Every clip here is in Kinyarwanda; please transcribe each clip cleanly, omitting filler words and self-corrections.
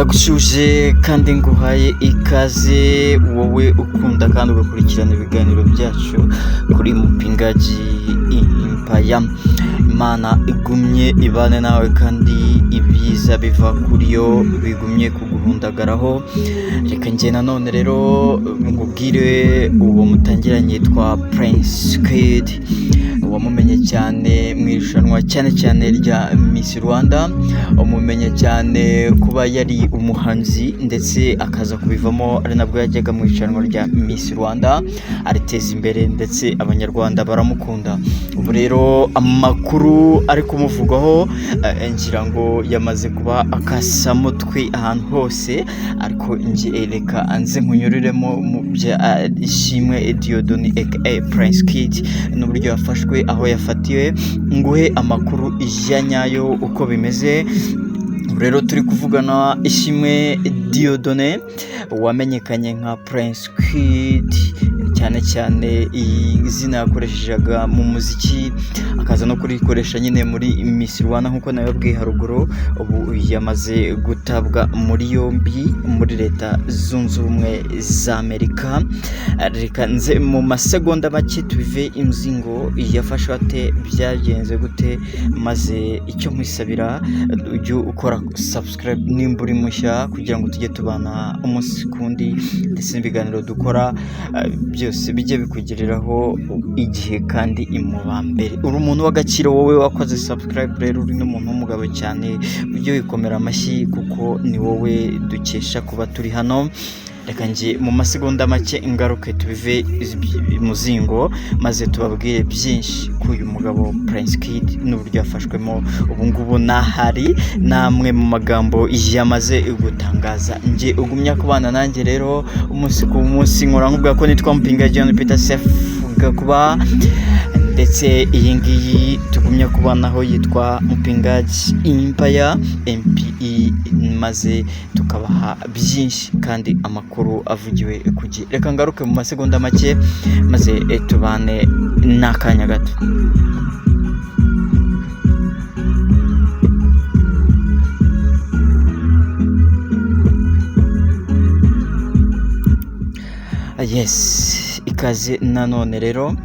ndagushuje kandi nguhaye ikaze wowe ukunda kandi ugakurikirana ibiganiro byacu kuri Mpingaji Empire. Imana igumye ibane nawe kandi ibyiza biva kuri yo bigumye kuguhundagaraho. Reka njye nanone rero ngubwire uwo mutangiranye yitwa Prince Kid, wamumenye cyane mu irushanwa cyane rya Miss Rwanda, umumenye cyane kuba yari umuhanzi ndetse akaza kubivamo ari nabwo yajyaga mu irushanwa rya Miss Rwanda ariteza imbere ndetse abanyarwanda baramukunda. Ubu rero amakuru ari kumuvugaho ngira ngo yamaze kuba akasamutwe ahantu hose, ariko ngiye reka anze nkunyuriremo mu bya Ishimwe Dieudonné aka Prince Kid n'uburyo yafashwe, aho yafatiwe, nguhe amakuru ya nyayo uko bimeze. Rero turi kuvugana Ishimwe Dieudonné wamenyekanye nka Prince Kid cyane izina yakoreshejaga mu muziki, akaza no kurikoresha nyine muri Miss Rwanda nk'uko nababwiye haruguru. Ubu yamaze gutabwa muri yombi muri Leta Zunze Ubumwe za Amerika. Reka nze mu masegonda make tubive imzingo yafashwe ate, byagenze gute, maze icyo nkwisabira ujye ukora subscribe nimba uri mushya kugira ngo tujye tubana umunsi kundi ndetse n'ibiganiro dukora byose bijye bikugereraho igihe kandi imuba mbere. Uri umuntu w'agaciro wowe wakoze subscribe, rero uri n'umuntu w'umugabo cyane, ujye wikomera amashyi kuko ni wowe dukesha kuba turi hano. Reka ngiye mu masegonda make ingaruke tubive muzingo maze tubabwire byinshi k'uyu mugabo Prince Kid n'uburyo yafashwemo. Ubu ngubu nahari namwe mu magambo yamaze gutangaza. Ngiye ugumya kubana nanjye rero umunsi ku munsi, nkora nkubwa ko nitwa Mpingaji Peter Sef kuba, ndetse iyi ngiyi tugumya kubanaho yitwa Mpingaji Empire MPE, maze tukabaha byinshi kandi amakuru avugiwe ku gihe. Reka ngaruke mu masegonda make maze tubane n'akanya gato. Yes, ikaze nanone rero.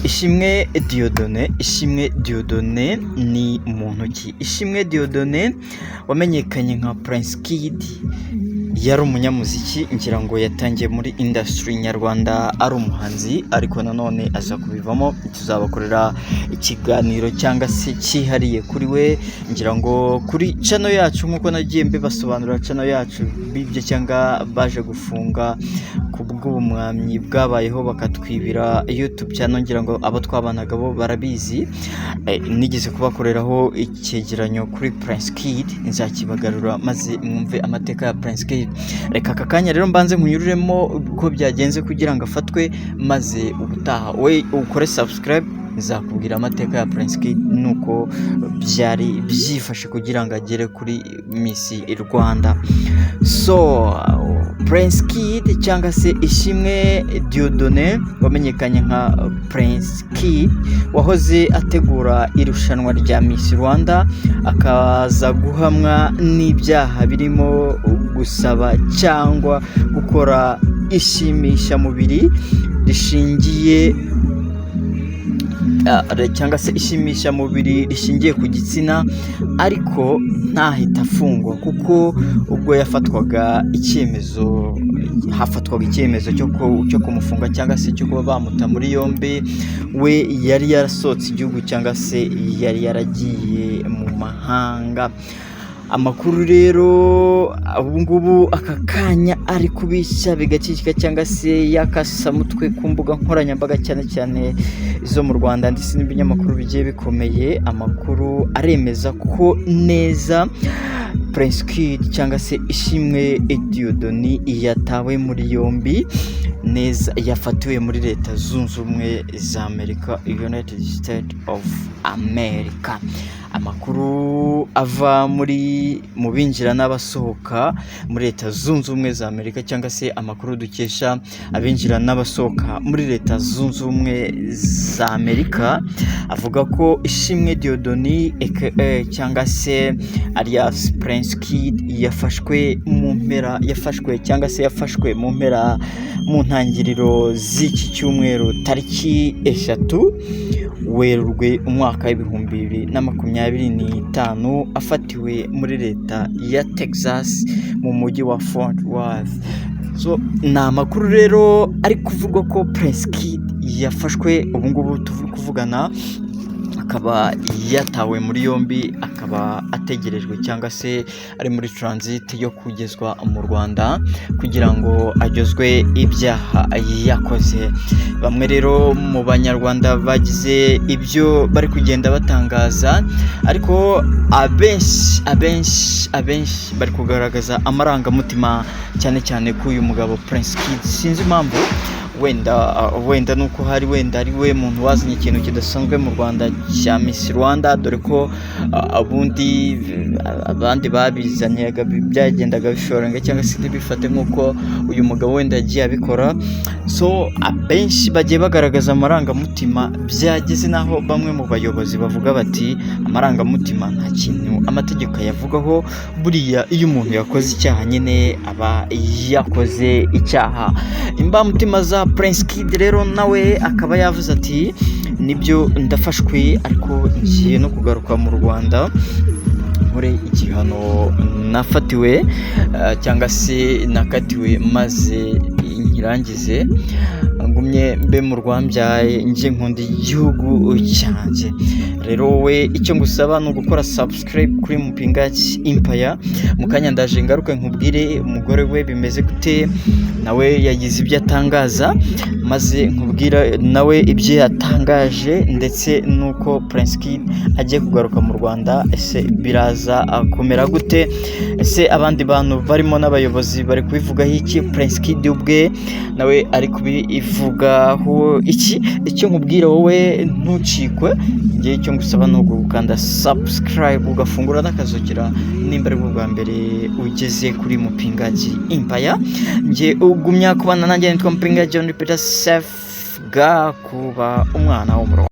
Ishimwe Dieudonné ni muntu ki? Ishimwe Dieudonné wamenyekanye nka Prince Kid yari umunyamuziki, ngira ngo yatangiye muri industry nyarwanda ari umuhanzi, ariko nanone aza kubivamo. Tuzabakorera ikiganiro cyangwa se cyihariye kuri we, ngira ngo kuri channel yacu nk'uko nagiye mbibasobanurira. Channel yacu bibye cyangwa baje gufunga kubw'ubumwamyi bwabayeho bakatwibira YouTube channel, ngira ngo abo twabanaga bo barabizi. Nigeze kubakoreraho icyegeranyo kuri Prince Kid, nzakibagarura maze mwumve amateka ya Prince Kid. Reka aka kanya rero mbanze nkunyuriremo uko byagenze kugira ngo afatwe, maze ubutaha we ukore subscribe nzakubwira amateka ya Prince Kid nuko byari byifashe kugira ngo agere kuri Miss Rwanda. So Prince Kid cyangwa se Ishimwe Dieudonné wamenyekanye nka Prince Kid wahoze ategura irushanwa rya Miss Rwanda, akaza guhamwa n'ibyaha birimo gusaba cyangwa gukora ishimishamubiri rishingiye cyangwa se ishimishamubiri rishingiye ku gitsina, ariko ntahita afungwa kuko ubwo hafatwaga icyemezo cyo kumufunga cyangwa se cyo kuba bamuta muri yombi, we yari yarasohotse igihugu cyangwa se yari yaragiye mu mahanga. Amakuru rero ubu ngubu aka kanya ari kubishya bigacika cyangwa se yakasamutwe ku mbuga nkoranyambaga cyane zo mu Rwanda ndetse n'ibinyamakuru bigiye bikomeye. Amakuru aremeza ko neza Prince Kid cyangwa se Ishimwe Dieudonné yatawe muri yombi neza, yafatiwe muri Leta Zunze Ubumwe za Amerika, United States of America. Amakuru ava mu binjira n'abasohoka muri Leta Zunze Ubumwe za Amerika, cyangwa se amakuru dukesha abinjira n'abasohoka muri Leta Zunze Ubumwe za Amerika, avuga ko Ishimwe Dieudonné cyangwa se alias Prince Kid yafashwe cyangwa se yafashwe mu mpera mu ntangiriro z'iki cyumweru tariki 3 Werurwe umwaka w'2025 afatiwe muri leta ya Texas mu mujyi wa Fort Worth. So ni amakuru rero ari kuvuga ko Prince Kid yafashwe ubu ngubu tuvuye kuvugana, akaba yatawe muri yombi, akaba ategerejwe cyangwa se ari muri transit yo kugezwa mu Rwanda kugira ngo aryozwe ibyaha yakoze. Bamwe rero mu banyarwanda bagize ibyo bari kugenda batangaza, ariko abenshi bari kugaragaza amarangamutima cyane cyane ko uyu mugabo Prince Kid, sinzi impamvu, wenda nuko ari we muntu wazanye ikintu kidasanzwe mu Rwanda cya Miss Rwanda, dore ko abandi babizanye byagendaga bishorenga cyangwa se ntibifate nk'uko uyu mugabo wenda yagiye abikora. So abenshi bagiye bagaragaza amarangamutima, byageze naho bamwe mu bayobozi bavuga bati amarangamutima nta kintu amategeko yavugaho, buriya iyo umuntu yakoze icyaha nyine aba yakoze icyaha. Imbamutima za Prince Kid rero nawe akaba yavuze ati nibyo ndafashwe, ariko ngiye no kugaruka mu Rwanda muri igihano nafatiwe cyangwa se nakatiwe, maze nkirangize ngumye mbe mu Rwambyaye nje nkunda igihugu cyanjye. Rero wowe icyo ngusaba ni ugukora subscribe kuri Mupingaji Empire. Mu kanya ndaje ngaruke nkubwire umugore we bimeze gute, nawe yagize ibyo atangaza, maze nkubwira nawe ibyo yatangaje, ndetse nuko Prince Kid agiye kugaruka mu Rwanda. Ese biraza kumera gute? Ese abandi bantu barimo n'abayobozi bari kubivugaho iki? Prince Kid ubwe nawe ari kubivugaho iki? Icyo nkubwira wowe ntucikwe, ngiye icyo ngusaba ni ugukanda subscribe ugafungura n'akazogera nimba ari bwa mbere ugeze kuri Mupingaji Empire. Ngiye ugumya kubana nanjye, nitwa Mupingaji John Peter Safe ga kuba umwana wo mu Rwanda.